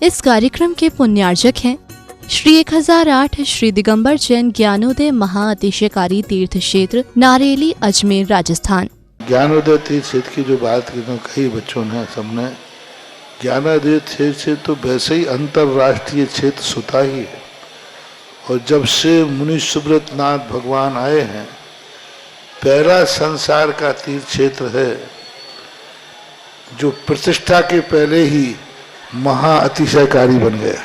इस कार्यक्रम के पुण्यार्जक हैं श्री 1008 श्री दिगंबर जैन ज्ञानोदय महाअतिशयकारी तीर्थ क्षेत्र नारेली अजमेर राजस्थान। ज्ञानोदय तीर्थ क्षेत्र की जो बात कही बच्चों ने सबने, ज्ञानोदय क्षेत्र तो वैसे ही अंतर्राष्ट्रीय क्षेत्र सुता ही है। और जब से मुनि सुब्रत नाथ भगवान आए हैं, पहला संसार का तीर्थ क्षेत्र है जो प्रतिष्ठा के पहले ही महा अतिशयकारी बन गया।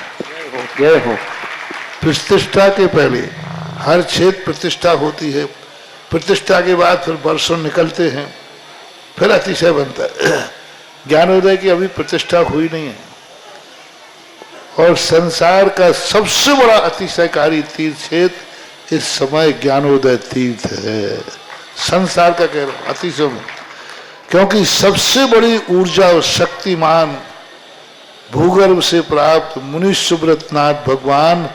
प्रतिष्ठा के पहले हर क्षेत्र प्रतिष्ठा होती है, प्रतिष्ठा के बाद फिर वर्षों निकलते हैं, फिर अतिशय बनता है। ज्ञानोदय की अभी प्रतिष्ठा हुई नहीं है। और संसार का सबसे बड़ा अतिशयकारी तीर्थ क्षेत्र इस समय ज्ञानोदय तीर्थ है। संसार का कह रहा हूं अतिशय में, क्योंकि सबसे बड़ी ऊर्जा और शक्तिमान भूगर्भ से प्राप्त मुनि सुब्रत नाथ भगवान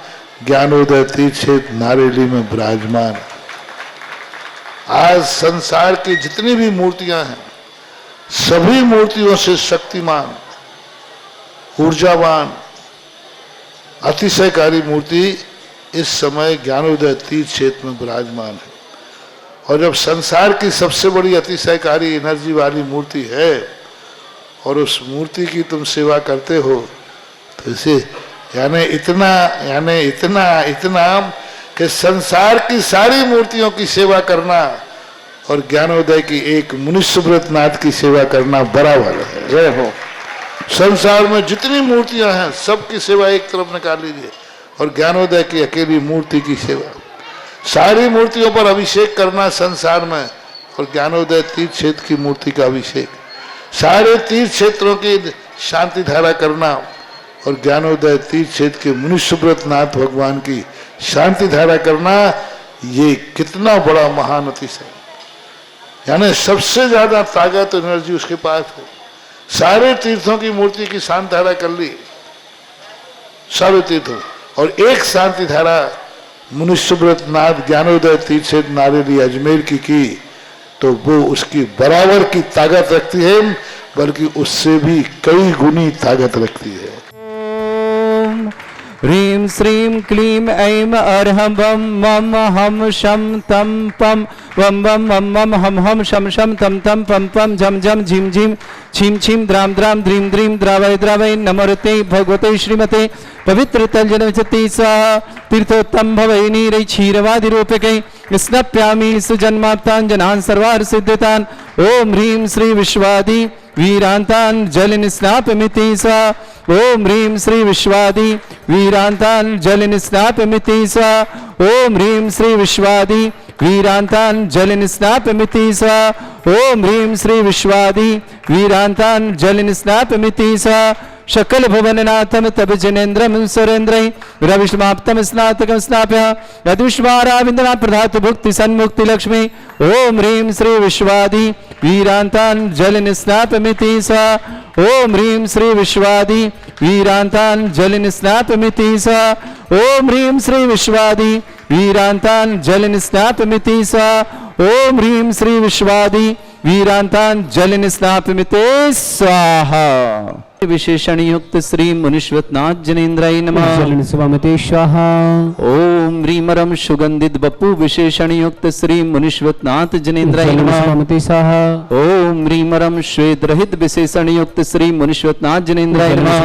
ज्ञानोदय तीर्थ क्षेत्र नारेली में विराजमान। आज संसार की जितनी भी मूर्तियां हैं, सभी मूर्तियों से शक्तिमान, ऊर्जावान, अतिशयकारी मूर्ति इस समय ज्ञानोदय तीर्थ क्षेत्र में विराजमान है। और जब संसार की सबसे बड़ी अतिशयकारी एनर्जी वाली मूर्ति है और उस मूर्ति की तुम सेवा करते हो, तो इसे यानी इतना कि संसार की सारी मूर्तियों की सेवा करना और ज्ञानोदय की एक मुनि सुब्रत नाथ की सेवा करना बराबर है। जय हो। संसार में जितनी मूर्तियां हैं सबकी सेवा एक तरफ निकाल लीजिए और ज्ञानोदय की अकेली मूर्ति की सेवा। सारी मूर्तियों पर अभिषेक करना संसार में और ज्ञानोदय तीर्थ क्षेत्र की मूर्ति का अभिषेक, सारे तीर्थ क्षेत्रों की शांति धारा करना और ज्ञानोदय तीर्थ क्षेत्र के मुनि सुब्रत नाथ भगवान की शांति धारा करना, ये कितना बड़ा महान अतिशय। यानी सबसे ज्यादा ताकत एनर्जी उसके पास है। सारे तीर्थों की मूर्ति की शांति धारा कर ली, सारे तीर्थों, और एक शांति धारा मुनि सुब्रत नाथ ज्ञानोदय तीर्थ क्षेत्र नारेली अजमेर की तो वो उसकी बराबर की ताकत रखती है, बल्कि उससे भी कई गुनी ताकत रखती है। ह्रीं श्रीं क्लीं ऐं अर्हं वं मम हम शम तम पम वम वम मम मम हम हम शम शम तम तम पम पम झम झम झिम झिम छिम छिम द्राम द्राम द्रीम द्रीम द्रावय द्रावय नमोते भगवते श्रीमते पवित्र तलजनवचति स्वाहा। तीर्थोत्तम भवै नीरै क्षीरवादि रूपकै स्नप्यामि सुजन्माप्तान् सर्वार्थ सिद्धितान्। ओम ह्रीं श्री विश्वादि वीरांतान् जल निस्नापमिति स्वाहा। ओम ह्रीं श्री विश्वादि वीरांतान् जल निस्नापमिति स्वाहा। ओम ह्रीं श्री विश्वादि वीरांतान् जल निस्नापमिति स्वाहा। ओम ह्रीं श्री विश्वादि वीरांतान् जल निस्नापमिति स्वाहा। शकल भुवननाथम तब जनेन्द्रम सुरेन्द्र रविष्माप्तम स्नातकम स्नाप्य यदुष्माराविंदना प्रधातु भुक्ति सन्मुक्ति लक्ष्मी। ओम ह्रीं श्री विश्वादि वीरांतान् जल निस्नापमिति स्वाहा। ओम ह्रीं श्री विश्वादि वीरांतान् जल निस्नापमिति स्वाहा। ओम ह्रीं श्री विश्वादि वीरांतान् जल निस्नापमिति स्वाहा। ओम ह्रीं श्री विश्वादि वीरांतान् जल निस्नापमिति स्वाहा। विशेषण युक्त श्री मुनीश्वत नाथ जनेन्द्राय नमः। स्वाहा। ओम ह्रीमरम सुगंधित बप्पू विशेषण युक्त श्री मुनीश्वत नाथ जनेन्द्राय नमः। ओम ह्रीमरम श्वेत रहित विशेषण युक्त श्री मुनीश्वत नाथ जनेन्द्राय नमः।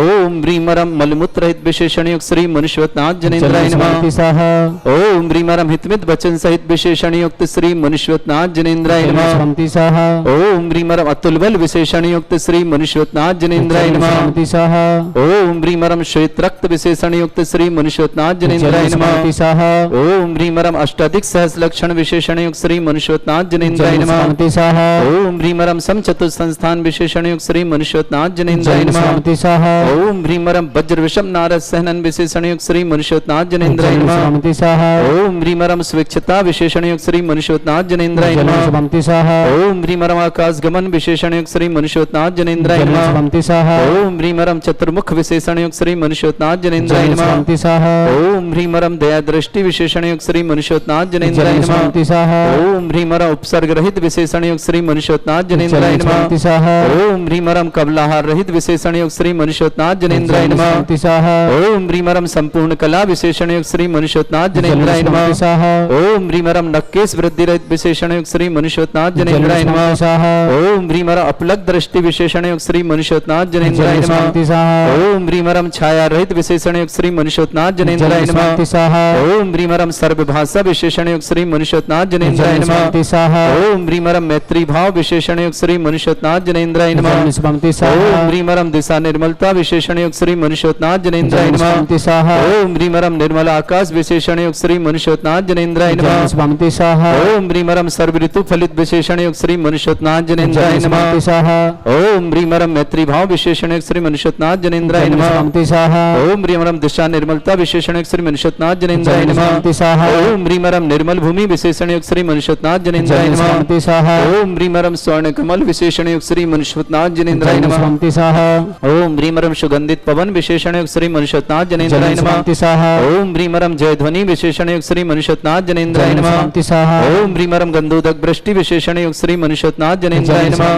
ओम ह्रीमरम मलमूत्र रहित विशेषण युक्त श्री मुनीश्वत नाथ जनेन्द्राय नमः। ओम ह्रीमरम हितमित वचन सहित विशेषण युक्त श्री मुनीश्वत नाथ जनेन्द्राय नमः। ओम ह्रीमरम अतुल बल विशेषण युक्त श्री मुनीश्वत नाथ जनेन्द्राय नमः। ओम ह्रीमरम श्वेत रक्त विशेषण युक्त श्री मुनीश्वत नाथ जनेन्द्राय नमः। ओम ह्रीमरम अष्टाधिक सहस्र लक्षण विशेषण युक्त श्री मुनीश्वत नाथ जनेन्द्राय नमः। ओम ह्रीमरम समचतुर संस्थान विशेषण युक्त श्री मुनीश्वत नाथ जनेन्द्राय नमः। ओम ह्रीमरम वज्र विषम नारद सहनन विशेषण युक्त श्री मुनीश्वत नाथ जनेन्द्राय नमः। ओम ह्रीमरम स्वेच्छता विशेषण युक्त श्री मुनीश्वत नाथ जनेन्द्राय नमः। ओम ह्रीमरम आकाश गमन विशेषण युक्त श्री मुनीश्वत नाथ जनेन्द्राय नमः। ओम ह्रीमरम चतुर्मुख विशेषण युक्त श्री मनुष्योत्नाथ जनेन्द्राय नमः। ओम ह्रीमरम दया दृष्टि विशेषण युक्त श्री मनुष्योत्नाथ जनेन्द्राय नमः। ओम ह्रीमरम उपसर्ग रहित विशेषण युक्त श्री मनुष्योत्नाथ जनेन्द्राय नमः। ओम ह्रीमरम कबलाहार रहित विशेषण युक्त श्री मनुष्योत्नाथ जनेन्द्राय नमः। ओम ह्रीमरम संपूर्ण कला विशेषण युक्त श्री मनुष्योत्नाथ जनेन्द्राय नमः। ओम ह्रीमरम नक्केश वृद्धि रहित विशेषण युक्त श्री मनुष्योत्नाथ जनेन्द्राय नमः। ओम ह्रीमरम अपलक दृष्टि विशेषण युक्त श्री मनुष्योत्नाथ जनेन्द्राय नमः। ओम ह्रीमरम छाया रहित विशेषण युक्त श्री मनुष्योत्नाथ जनेन्द्राय नमः। ओम ह्रीमरम सर्वभाषा विशेषण युक्त श्री मनुष्योत्नाथ जनेन्द्राय नमः। ओम ह्रीमरम मैत्री भाव विशेषण युक्त श्री मनुष्योत्नाथ जनेन्द्राय नमः। ओम ह्रीमरम दिशा निर्मलता विशेषण युक्त श्री मनुष्योत्नाथ जनेन्द्राय नमः। ओम ह्रीमरम निर्मल आकाश विशेषण युक्त श्री मनुष्योत्नाथ जनेन्द्राय नमः। ओम ह्रीमरम सर्व ऋतु फलित विशेषण युक्त श्री मनुष्योत्नाथ जनेन्द्राय नमः। ओम ह्रीमरम मैत्री भाव विशेषण युक्त श्री मनुष्योत्नाथ जनेन्द्राय नमः। ओम ह्रीमरम दिशा निर्मलता विशेषण युक्त श्री मनुष्योत्नाथ जनेन्द्राय नमः। ओम ह्रीमरम निर्मल भूमि विशेषण युक्त श्री मनुष्योत्नाथ जनेन्द्राय नमः। ओम ह्रीमरम स्वर्ण कमल विशेषण युक्त श्री मनुष्योत्नाथ जनेन्द्राय नमः। ओम ह्रीमरम सुगंधित पवन विशेषण युक्त श्री मनुष्योत्नाथ जनेन्द्राय नमः। ओम ह्रीमरम जय ध्वनि विशेषण युक्त श्री मनुष्योत्नाथ जनेन्द्राय नमः। ओम ह्रीमरम गंधोदक वृष्टि विशेषण युक्त श्री मनुष्योत्नाथ जनेन्द्राय नमः।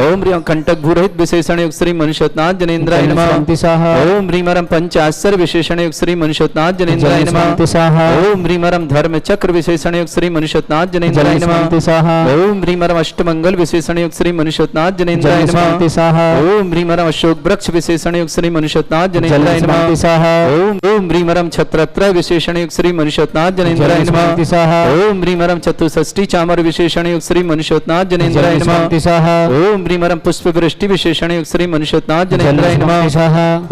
ओम ह्रीमरम कंटक भूरहित विशेषण युक्त श्री मनुष्योत्नाथ जनेन्द्राय नमः। ओम ह्रीमरम पंचाश्चर्य विशेषण युक्त श्री मनुष्योत्नाथ जनेन्द्राय नमः। ओम ह्रीमरम धर्म चक्र विशेषण युक्त श्री मनुष्योत्नाथ जनेन्द्राय नमः। ओम ह्रीमरम अष्टमंगल विशेषण युक्त श्री मनुष्योत्नाथ जनेन्द्राय नमः। ओम ह्रीमरम अशोक वृक्ष विशेषण युक्त श्री मनुष्योत्नाथ जनेन्द्राय नमः। ओम ह्रीमरम छत्रत्रय विशेषण युक्त श्री मनुष्योत्नाथ जनेन्द्राय नमः। ओम ह्रीमरम चतुष्षष्टि चामर विशेषण युक्त श्री मनुष्योत्नाथ जनेन्द्राय नमः। ओम ह्रीमरम पुष्प वृष्टि विशेषण युक्त श्री मनुष्योत्नाथ जनेन्द्राय नमः।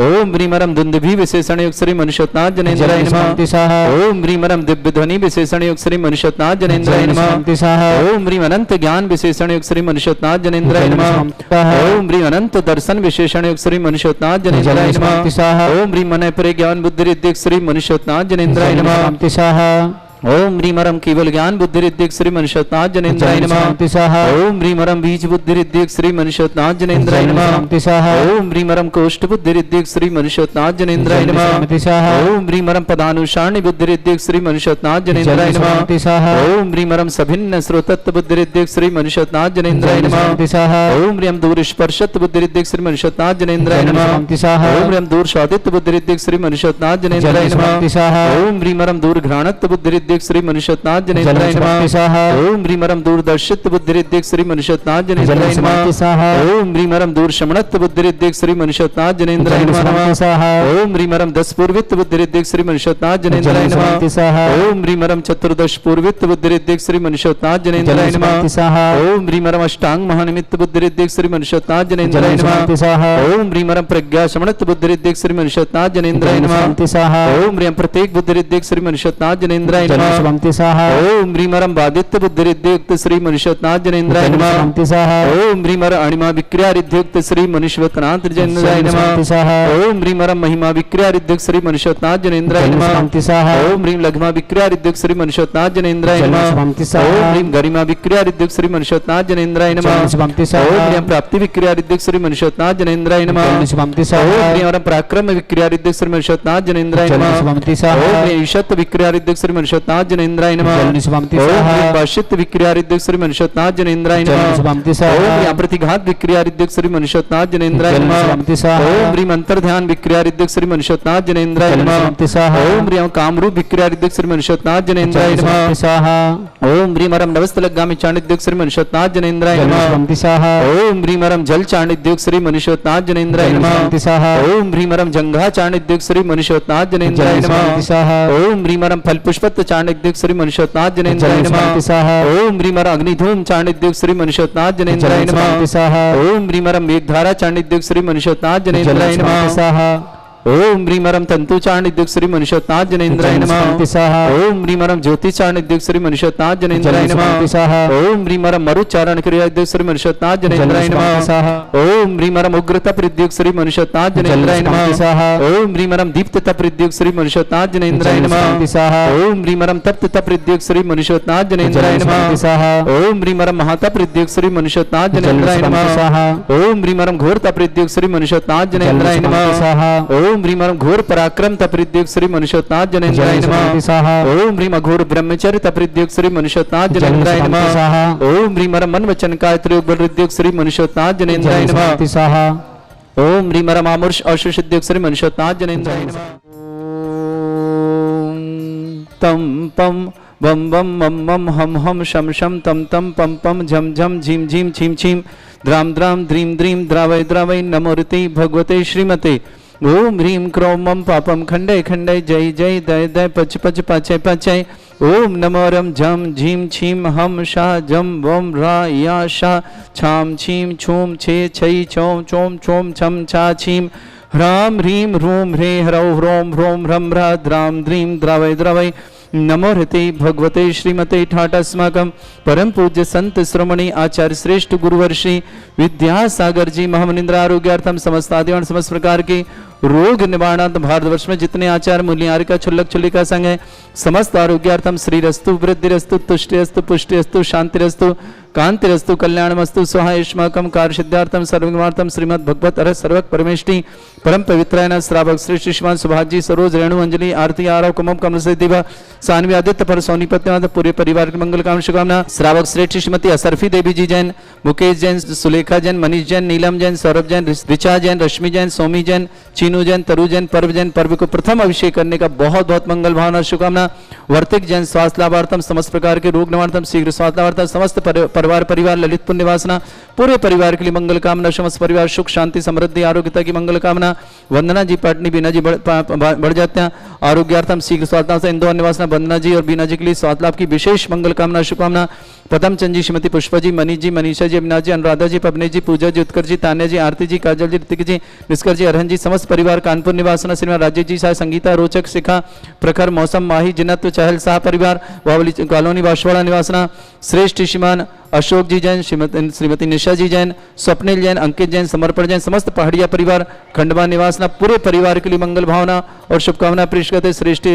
ओम ह्रीमरम दुंदुभि विशेषण युक्त श्री मनुष्योत्नाथ जनेन्द्राय नमः। ओम ह्रीमरम दिव्य ध्वनि विशेषण युक्त श्री मनुष्योत्नाथ जनेन्द्राय नमः। ओम ह्रीम अनंत ज्ञान विशेषण युक्त श्री मनुष्योत्नाथ जनेन्द्राय नमः। ओम ह्रीम अनंत दर्शन विशेषण युक्त श्री मनुष्योत्नाथ जनेन्द्राय नमः। ओम ह्रीम मन परे ज्ञान बुद्धि रिद्धि श्री मनुष्योत्नाथ जनेन्द्राय नमः। ओम ह्रीमरम केवल ज्ञान बुद्धि रिद्धि श्री मनुष्योत्नाथ जनेन्द्राय नमः। ओम ह्रीमरम बीज बुद्धि रिद्धि श्री मनुष्योत्नाथ जनेन्द्राय नमः। ओम ह्रीमरम कोष्ठ बुद्धि रिद्धि श्री मनुष्योत्नाथ जनेन्द्राय नमः। ओम ह्रीमरम पदानुसारणी बुद्धि रिद्धि श्री मनुष्योत्नाथ जनेन्द्राय नमः। ओम ह्रीमरम सभिन्न श्रोतत्व बुद्धि रिद्धि श्री मनुष्योत्नाथ जनेन्द्राय नमः। ओम ह्रीम दूर स्पर्शत बुद्धि रिद्धि श्री मनुष्योत्नाथ जनेन्द्राय नमः। ओम ह्रीम दूर स्वादित्व बुद्धि रिद्धि श्री मनुष्योत्नाथ जनेन्द्राय नमः। ओम ह्रीमरम दूर घ्राणत्व बुद्धि रिद्धि श्री मनुष्योत्नाथ जनेन्द्राय नमः। ओम ह्रीमरम दूरदर्शित्व बुद्धि रिद्धि श्री मनुष्योत्नाथ जनेन्द्राय नमः। ओम ह्रीमरम दूर शमणत्व बुद्धि रिद्धि श्री मनुष्योत्नाथ जनेन्द्राय नमः। ओम ह्रीमरम दस पूर्वित्व बुद्धि रिद्धि श्री मनुष्योत्नाथ जनेन्द्राय नमः। ओम ह्रीमरम चतुर्दश पूर्वित्व बुद्धि रिद्धि श्री मनुष्योत्नाथ जनेन्द्राय नमः। ओम ह्रीमरम अष्टांग महानिमित्त बुद्धि रिद्धि श्री मनुष्योत्नाथ जनेन्द्राय नमः। ओम ह्रीमरम प्रज्ञा शमणत्व बुद्धि रिद्धि श्री मनुष्योत्नाथ जनेन्द्राय नमः। ओम ह्रीम प्रत्येक बुद्धि रिद्धि श्री मनुष्योत्नाथ जनेन्द्राय नमः। ओम ह्रीमरम बादित्य बुद्धि रिद्धि श्री मनुष्योत्नाथ जनेन्द्राय नमः। ओम ह्रीमरम अणिमा विक्रिया रिद्धि श्री मनुष्योत्नाथ जनेन्द्राय नमः। ओम ह्रीमरम महिमा विक्रिया रिद्धि श्री मनुष्योत्नाथ जनेन्द्राय नमः। ओम ह्रीम लघ्मा विक्रिया रिद्धि श्री मनुष्योत्नाथ जनेन्द्राय नमः। ओम ह्रीम गरिमा विक्रिया रिद्धि श्री मनुष्योत्नाथ जनेन्द्राय नमः। ओम ह्रीम प्राप्ति विक्रिया रिद्धि श्री मनुष्योत्नाथ जनेन्द्राय नमः। ओम ह्रीमरम पराक्रम विक्रिया रिद्धि श्री मनुष्योत्नाथ जनेन्द्राय नमः। ओम ह्रीम ईशत विक्रिया रिद्धि श्री मनुष्योत्नाथ जनेन्द्राय नमः। ओम भाषित विक्रिया रिद्धि श्री मनुष्योत्नाथ जनेन्द्राय नमः। ओम प्रतिघात विक्रिया रिद्धि श्री मनुष्योत्नाथ जनेन्द्राय नमः। ओम ह्रीम अंतर्ध्यान विक्रिया रिद्धि श्री मनुष्योत्नाथ जनेन्द्राय नमः। ओम ह्रीम कामरूप विक्रिया रिद्धि श्री मनुष्योत्नाथ जनेन्द्राय नमः। ओम ह्रीमरम नवस्तलगामी चाणिद्य श्री मनुष्योत्नाथ जनेन्द्राय नमः। ओम ह्रीमरम जल चाणिद्य श्री मनुष्योत्नाथ जनेन्द्राय नमः। ओम ह्रीमरम जंघा चाणिद्य श्री मनुष्योत्नाथ जनेन्द्राय नमः। ओम ह्रीमरम फल पुष्पत्त चाणिद्य श्री मनुष्योत्नाथ जनेन्द्राय नमः। ओम ह्रीमरम अग्निधूम चाणिद्य श्री मनुष्योत्नाथ जनेन्द्राय नमः। ओम ह्रीमरम मेघधारा चाणिद्य श्री मनुष्योत्नाथ जनेन्द्राय नमः। ओम ह्रीमरम तंतुचारणिद्युक्त श्री मनुष्योत्नाथ जनेन्द्राय नमः। ओम ह्रीमरम ज्योतिचारणिद्युक्त श्री मनुष्योत्नाथ जनेन्द्राय नमः। ओम ह्रीमरम मरुचारण क्रियाद्युक्त श्री मनुष्योत्नाथ जनेन्द्राय नमः। ओम ह्रीमरम उग्रता प्रद्युक्त श्री मनुष्योत्नाथ जनेन्द्राय नमः। ओम ह्रीमरम दीप्तता प्रद्युक्त श्री मनुष्योत्नाथ जनेन्द्राय नमः। ओम ह्रीमरम तप्तता प्रद्युक्त श्री मनुष्योत्नाथ जनेन्द्राय नमः। ओम ह्रीमरम महाता प्रद्युक्त श्री मनुष्योत्नाथ जनेन्द्राय नमः। ओम ह्रीमरम घोरता प्रद्युक्त श्री मनुष्योत्नाथ जनेन्द्राय नमः। ओम ह्रीमरम घोर पराक्रम तप्रद्युक्त श्री मनुष्योत्नाथ जनेन्द्राय नमः। ओम ह्रीम घोर ब्रह्मचर्य तप्रद्युक्त श्री मनुष्योत्नाथ जनेन्द्राय नमः। ओम ह्रीमरम मन वचन काय त्रियोग बलरुद्युक्त श्री मनुष्योत्नाथ जनेन्द्राय नमः। ओम ह्रीमरम आमुर्ष औषुषिद्युक्त श्री मनुष्योत्नाथ जनेन्द्राय नमः। तम पम बम बम मम मम हम हम शम शम तम तम पम पम झम झम झीम झीम छीम छीम द्राम द्राम द्रीम द्रीम द्रावय द्रावय नमोरति भगवते श्रीमते। ओम ह्रीम क्रोम मम पापम खंडय खंडय जय जय दय दय पच पच पाचय पाचय। ओम नमोरम झम झीम छीम हम शा जम वम रा या शा छाम छीम छूम छे छई चोम चोम चोम छम छा छीम ह्राम ह्रीम ह्रूम ह्रे ह्रौ ह्रोम ह्रोम ह्रम ह्रा द्राम द्रीम द्रावय द्रावय नमो हृते भगवते श्रीमते ठाटस्माकं परम पूज्य संत श्रोमणी आचार्य श्रेष्ठ गुरुवर्षि विद्यासागर जी महामनिंद्र आरोग्यार्थम समस्त आदिवान समस्त प्रकार के रोग निवारणार्थ भारतवर्ष में जितने आचार्य मूल्यारिका छुल्लक छुल्लिका संघ है समस्त आरोग्यार्थम श्रीरस्तु वृद्धिरस्तु तुष्टिरस्तु पुष्टिरस्तु शांतिरस्तु कांतिरस्तु कल्याणमस्तु स्वाहायुष्माकं कार्यसिद्धार्थम सर्वज्ञार्थम श्रीमद् भगवत अरहत सर्वक परमेष्टि परम पवित्रायण श्रावक श्री श्रीमान सुभाजी सरोज रेणु अंजलि आरती आरव कुमम कमल से दिवा सानवी आदित्य पर सोनी पत्नीनाथ पूरे परिवार के मंगल काम शुभकामना। श्रावक श्रेष्ठ श्रीमती असरफी देवी जी जैन, मुकेश जैन, सुलेखा जैन, मनीष जैन, नीलम जैन, सौरभ जैन, ऋचा जैन, रश्मि जैन, सोमी जैन, चीनू जैन, तरु जैन, पर्व को प्रथम अभिषेक करने का बहुत बहुत मंगल भावना शुभकामना। वर्तिक जैन स्वास्थ्य लाभार्थम समस्त प्रकार के रोग निवारणार्थम शीघ्र स्वास्थ्य लाभार्थम समस्त परिवार ललित पुण्य वासना पूरे परिवार के लिए मंगल कामना। समस्त परिवार सुख शांति समृद्धि आरोग्यता की मंगल कामना। वंदना जी पाटनी बीना जी बढ़ जाते हैं आरोग्यार्थम शीघ्र स्वास्थ्य से इंदौर निवासना वंदना जी और बीना जी के लिए स्वास्थ्य लाभ की विशेष मंगल कामना शुभकामना। पदम चंद जी, श्रीमती पुष्पा जी, मनीष जी, मनीषा जी, अविनाश जी, अनुराधा जी, पवनी जी, पूजा जी, उत्कर्ष जी, तान्या जी, आरती जी, काजल जी, ऋतिक जी, निष्कर जी, अरहन जी, समस्त परिवार कानपुर निवासना श्रीमान राजेश जी, साय संगीता, रोचक, शिखा, प्रखर, मौसम, माही, जिन्नत, चहल शाह परिवार वावली कॉलोनी बांसवाड़ा निवासना श्रेष्ठ श्रीमान अशोक जी जैन, श्रीमती निशा जी जैन, स्वप्निल जैन, अंकित जैन, समर्पण जैन, समस्त पहाड़िया परिवार खंडवा निवासना पूरे परिवार के लिए मंगल भावना और शुभकामना पेश करते। श्रेष्ठ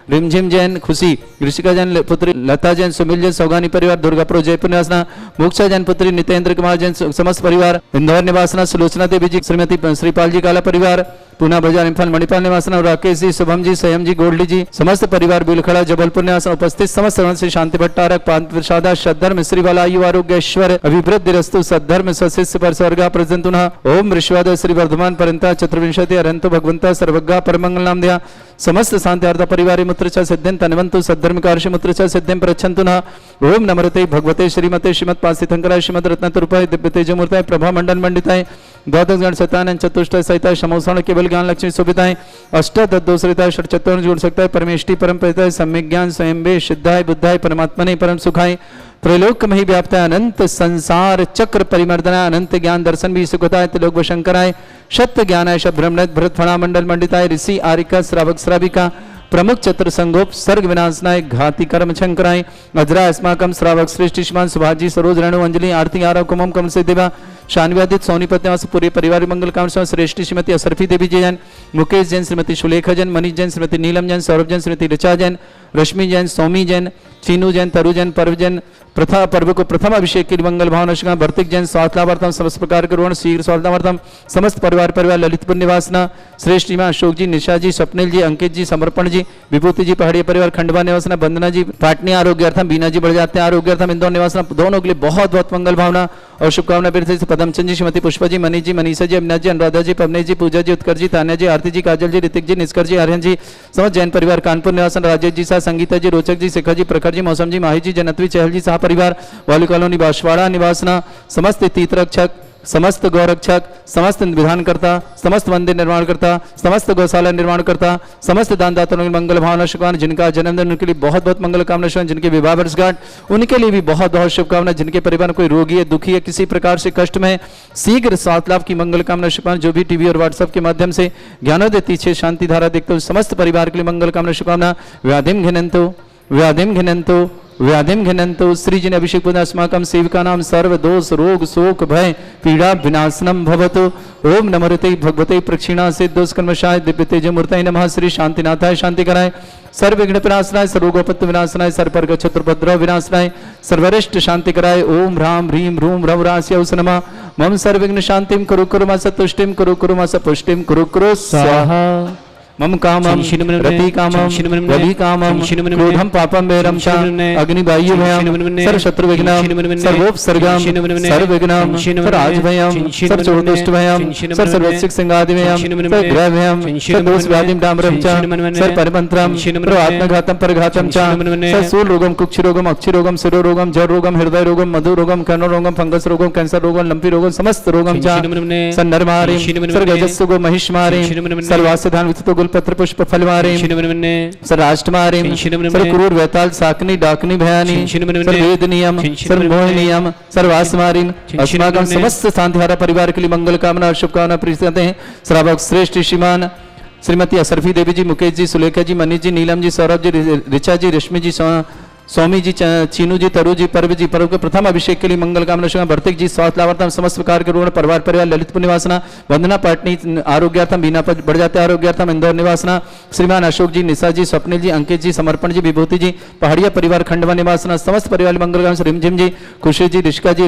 रिमझिम जैन, खुशी, ऋषिका जैन पुत्री लता जैन, सुमिल जैन, सौगानी परिवार, दुर्गापुर जयपुर निवासना, मोक्षा जैन पुत्री नितेंद्र कुमार जैन, समस्त परिवार इंदौर निवासना, सुलोचना देवी जी, श्रीमती श्रीपाल जी काला परिवार, पुना बाजार इम्फाल मणिपाल निवासना, राकेश जी, शुभम जी, संयम जी, गोल्डी जी, समस्त परिवार बिलखड़ा जबलपुर निवासना उपस्थित समस्त श्री शांति भट्टारक पांच प्रसादा सद्धर्म श्रीवाला आयु आरोग्य ऐश्वर्य अभिवृद्धि रस्तु सद्धर्म स्वशिष्य पर स्वर्गा प्रजंतुना। ओम ऋषवाद श्री वर्धमान परंता चतुर्विंशति अरंतो भगवंता सर्वज्ञा परमंगल नाम दिया समस्त शांति परिवार मुत्र सिद्धिं तनवंतु सद्धर्म कार्य मुत्र सिद्धिं प्रच्छन्तु न। ओम नमरते भगवते श्रीमते श्रीमत् पासिथंकराय श्रीमद रत्नतुरूपाय दिव्य तेजमूर्ताय प्रभा मंडल मंडिताय द्वादश गण सतानंद चतुष्टय सहिताय समोषण केवल ज्ञान लक्ष्मी शोभिताय अष्टदोषरिताय षट चतुर्थ जोड़ सकता है परमेष्टि परम पिताय सम्यक ज्ञान स्वयं वे सिद्धाय बुद्धाय परमात्मने परम सुखाय त्रैलोक में ही व्याप्त है अनंत संसार चक्र परिमर्दना अनंत ज्ञान दर्शन भी सुखताय त्रिलोक शंकराय सत्य ज्ञानाय शब्रह्मणत भरत फणा मंडल मंडिताय ऋषि आरिका श्रावक श्राविका प्रमुख चतुर संगोप सर्ग विनाशनाय घाति कर्म शंकराय अजरा अस्माकम श्रावक श्रेष्ठ श्रीमान सुभाजी सरोज रेणु अंजलि आरती आरव कुमम कम से देवा शान्व्यादित सोनीपत पूरे परिवार मंगल काम श्रेष्ठ श्रीमती असरफी देवी जैन, मुकेश जैन, श्रीमती सुलेखा जैन, मनीष जैन, श्रीमती नीलम जैन, सौरभ जैन, श्रीमती ऋचा जैन, रश्मि जैन, सोमी जैन, चीनू जैन, तरु जैन, पर्व जैन पर्व को प्रथम अभिषेक की मंगल भावना शिखा भर्तिक जैन स्वास्थ्यवर्तम समस्त प्रकार के रोहन शीघ्र स्वास्थ्यवर्तम समस्त परिवार ललितपुर निवासना श्रेष्ठ जी अशोक जी, निशा जी, स्वप्निल जी, अंकित जी, समर्पण जी, विभूति जी, पहाड़िया परिवार खंडवा निवासना, वंदना जी पाटनी आरोग्यार्थम, बीना जी बढ़ जाते हैं आरोग्यार्थम, इंदौर निवासना दोनों के लिए बहुत बहुत मंगल भावना और शुभकामना। पदमचंद जी, श्रीमती पुष्पा जी, मनीष जी, मनीषा जी, अविनाश जी, अनुराधा जी, पवनी जी, पूजा जी, उत्कर्ष जी, तान्या जी, आरती जी, काजल जी, ऋतिक जी, निष्कर जी, आर्यन जी, समस्त जैन परिवार कानपुर निवासन, राजेश जी साह संगीता जी, रोचक जी, शिखा जी, प्रखर जी, मौसम जी, माही जी, जनत्वी चहल जी साह परिवार वाली कॉलोनी बांसवाड़ा निवासना समस्त तीर्थरक्षक समस्त गौरक्षक, समस्त विधानकर्ता, समस्त मंदिर निर्माणकर्ता, समस्त गौशाला निर्माणकर्ता, समस्त दानदाताओं की मंगल भावना शुभकामना, जिनका जन्मदिन उनके लिए बहुत बहुत मंगल कामना शुभ, जिनके विवाह वर्षगांठ उनके लिए भी बहुत बहुत शुभकामना, जिनके परिवार में कोई रोगी है, दुखी है, किसी प्रकार से कष्ट में शीघ्र स्वास्थ्य लाभ की मंगल कामना शुभकामना, जो भी टीवी और व्हाट्सएप के माध्यम से ज्ञानोदय तीर्थ शांति धारा देखते हो समस्त परिवार के लिए मंगल कामना शुभकामना। व्याधिम घिनंतो व्याधिम घिनंतो व्याधिम घिनंतो श्रीजन अभिषेक पुनः अस्माकं सेविका नाम सर्व दोष रोग शोक भय पीड़ा विनाशनम भवतु। ओम नमोते भगवते प्रक्षिणा सिद्धोस्कर्मशाय दिव्य तेज मूर्तये नमः। श्री शांतिनाथाय शांति कराय, सर्व विघ्न विनाशनाय, सर्वोपत्ति विनाशनाय, सर्वपर्ग चतुर्भद्र विनाशनाय, सर्वरिष्ट शांति कराय। ओम ह्रां ह्रीं ह्रूं रवरास्यौस नमः। मम सर्वविघ्न शांतिं कुरु कुरु मा सतुष्टिं कुरु कुरु मा सपुष्टिं कुरु कुरु स्वाहा। मम कामं रति कामं रवि कामं क्रोधं पापं वैरं च अग्निवायु भयं सर्व शत्रु विघ्नं सर्वोपसर्गं सर्वविघ्नं सर्वराजभयं सर्वचोटुष्ट भयं सर्वसिक संगादि भयं सर्वग्रह भयं सर्वदोष व्याधिं डाम्रं च सर्वपरिमन्त्रं सर्वात्मघातं परघातं च सर्वशूल रोगं कुक्षि रोगं अक्षि रोगं शिरो रोगं जर रोगं हृदय रोगं मधु रोगं कर्ण रोगं फंगस रोगं कैंसर रोगं लंपी रोगं समस्त रोगं च सन्नरमारिं सर्वगजस्सुगो महिष्मारिं सर्वास्यधान विततो पत्र पुष्प फलवारिं सर्वाष्टमारिं सर्वक्रूर वैताल साकनी डाकनी भयानी सर्ववेदनीयं सर्वमोहनीयं सर्वास्मारिं अस्माकं समस्त शांतिहारा परिवार के लिए मंगल कामना और शुभकामना प्रेषित करते हैं। श्रावक श्रेष्ठ श्रीमान श्रीमती असरफी देवी जी, मुकेश जी, सुलेखा जी, मनीष जी, नीलम जी, सौरभ जी, ऋचा जी, रश्मि जी, स्वामी जी, चीनू जी, तरु जी, पर्व जी, पर्व के प्रथम अभिषेक के लिए मंगल कामना शुभ। भर्तिक जी स्वास्थ्य लाभार्थम समस्त प्रकार के रोग परिवार परिवार ललितपुर निवासना, वंदना पाटनी आरोग्यार्थम, बीना बढ़ जाते आरोग्यार्थम इंदौर निवासना, श्रीमान अशोक जी, निशा जी, स्वप्निल जी, अंकित जी, समर्पण जी, विभूति जी, पहाड़िया परिवार खंडवा निवासना, समस्त परिवार मंगल कामना। रिमझिम जी, खुशी जी, रिश्का जी,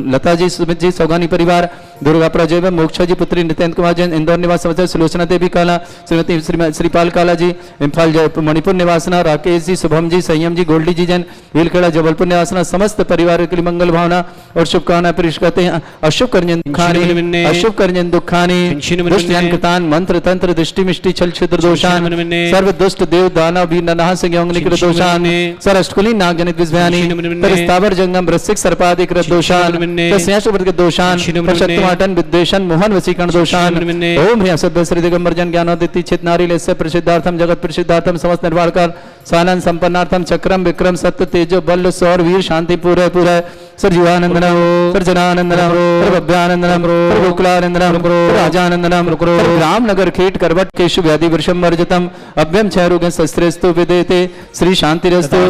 लता जी, सुमित जी, सौगानी परिवार, दुर्गापुरा जय, मोक्षा जी पुत्री नित्यंत कुमार जैन इंदौर निवास, सुलोचना देवी काला, श्रीमती श्रीपाल काला जी, इम्फाल मणिपुर निवासना, राकेश जी, शुभम जी, संयम जी, गोल्डी जी जैन खेड़ा जबलपुर निवासना, समस्त परिवार के लिए मंगल भावना और शुभकामना पेश करते हैं। अशुभ करजन दुखानि अशुभ करजन दुखानि कृतान मंत्र तंत्र दृष्टि मिष्टि छल छिद्र दोषान सर्व दुष्ट देव दानव भी ननाह से निकृत दोषान सर अष्टकुली नाग जनित विषयानि तर स्थावर जंगम वृश्चिक सर्पादि कृत दोषान तस्याशुभृत दोषान शक्तिमाटन विद्वेषण मोहन वसीकरण दोषान। ओम ह्रीं सभ्य श्री दिगंबर जन ज्ञानोदिति चित नारी लेस्य प्रसिद्धार्थम जगत प्रसिद्धार्थम समस्त निर्वाणकार सानंद संपन्नार्थम चक्रम विक्रम सत्य तेजो बल सौर वीर शांति पूरे पूरे सर जीवानंदनम सर जनानंदनम सर भव्यानंदनम सर गोकुलानंदनम राजानंदनम रामनगर खेट करवट केशु व्याधि वृषम वर्जितम अभ्यम क्षयरोगं शस्त्रेस्तु विदेते श्री शांतिरस्तु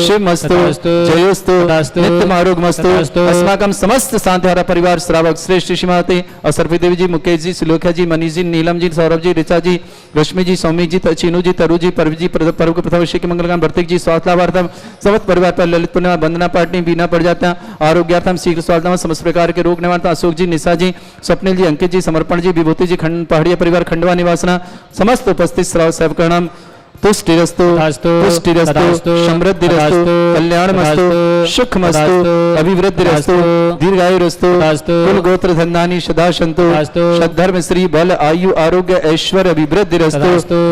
शिवमस्तु जयोस्तु नित्यम आरोग्यमस्तु। अस्माकं समस्त शांतिहारा परिवार श्रावक श्रेष्ठ श्रीमती असरफी देवी जी, मुकेश जी, सुलोखा जी, मनीष जी, नीलम जी, सौरभ जी, ऋचा जी, रश्मि जी, सौमी जी, चीनू जी, तरु जी, पर्व जी, पर्व के प्रथम अभिषेक मंगलकाम, भर्तिक जी स्वास्थ्य लाभार्थम समस्त परिवार पर ललितपुर निवास, वंदना पाटनी, बीना पड़ जाता आरोग्यार्थम शीघ्र स्वास्थ्य समस्त प्रकार के रोग निवारण, अशोक जी, निशा जी, स्वप्निल जी, अंकित जी, समर्पण जी, विभूति जी, खंड पहाड़िया परिवार खंडवा निवासना, समस्त उपस्थित श्राव सेवकगणम तुष्टिरस्तु पुष्टिरस्तु समृद्धिरस्तु कल्याणमस्तु सुखमस्तु अभिवृद्धिरस्तु दीर्घायुरस्तु कुल गोत्र धन्यानि सदा सन्तु सद्धर्म श्री बल आयु आरोग्य ऐश्वर्य अभिवृद्धिरस्तु।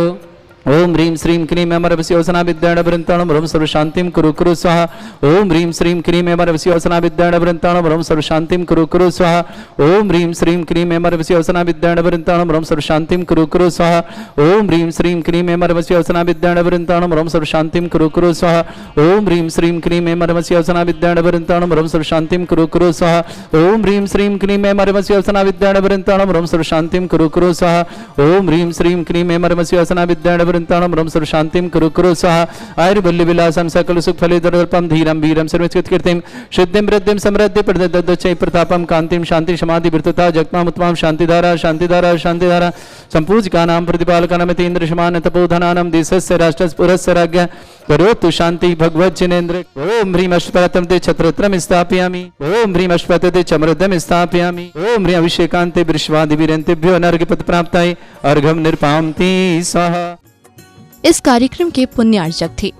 ओम ह्रीं श्रीं क्रीं अमरवस्योसना विद्याण वृंताणम ह्रम सर्व शांतिं कुरु कुरु स्वाहा। ओम ह्रीं श्रीं क्रीं अमरवस्योसना विद्याण वृंताणम ह्रम सर्व शांतिं कुरु कुरु स्वाहा। ओम ह्रीं श्रीं क्रीं अमरवस्योसना विद्याण वृंताणम ह्रम सर्व शांतिं कुरु कुरु स्वाहा। ओम ह्रीं श्रीं क्रीं अमरवस्योसना विद्याण वृंताणम ह्रम सर्व शांतिं कुरु कुरु स्वाहा। ओम ह्रीं श्रीं क्रीं अमरवस्योसना विद्याण वृंताणम ह्रम सर्व शांतिं कुरु कुरु स्वाहा। ओम ह्रीं श्रीं क्रीं अमरवस्योसना विद्याण वृंताणम ह्रम सर्व शांतिं कुरु कुरु स्वाहा। ओम ह्रीं श्रीं क्रीं अमरवस्योसना विद्याण वृंताणम ह्रम सर्व शांतिं कुरु कुरु स्वाहा। आयुर्बल्य विलासं सकल सुख फले दर्पम धीरम वीरम सर्वस्कृत कीर्तिम सिद्धिं वृद्धिं समृद्धि प्रददच्चै प्रतापम कांतिम शांति समाधि वृत्तता जगमाम उत्तमाम शांतिधारा शांतिधारा शांतिधारा संपूज्यकानां प्रतिपालकानां इन्द्र समान तपोधनानां देशस्य राष्ट्रस्य पुरस्य राज्ञ करोतु शांति भगवत जिनेन्द्र। ओम ह्रीं अष्टपरतम ते छत्रत्रम स्थापयामि। ओम ह्रीं अष्टपरते ते चमृदम स्थापयामि। ओम ह्रीं अभिषेकान्ते वृषवादिवीरन्तेभ्यो नर्घपद प्राप्ताय अर्घम निर्पामति स्वाहा। इस कार्यक्रम के पुण्यार्चक थे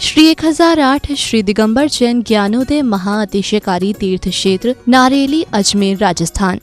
श्री 1008 श्री दिगंबर जैन ज्ञानोदय महाअतिशयकारी तीर्थ क्षेत्र नारेली, अजमेर, राजस्थान।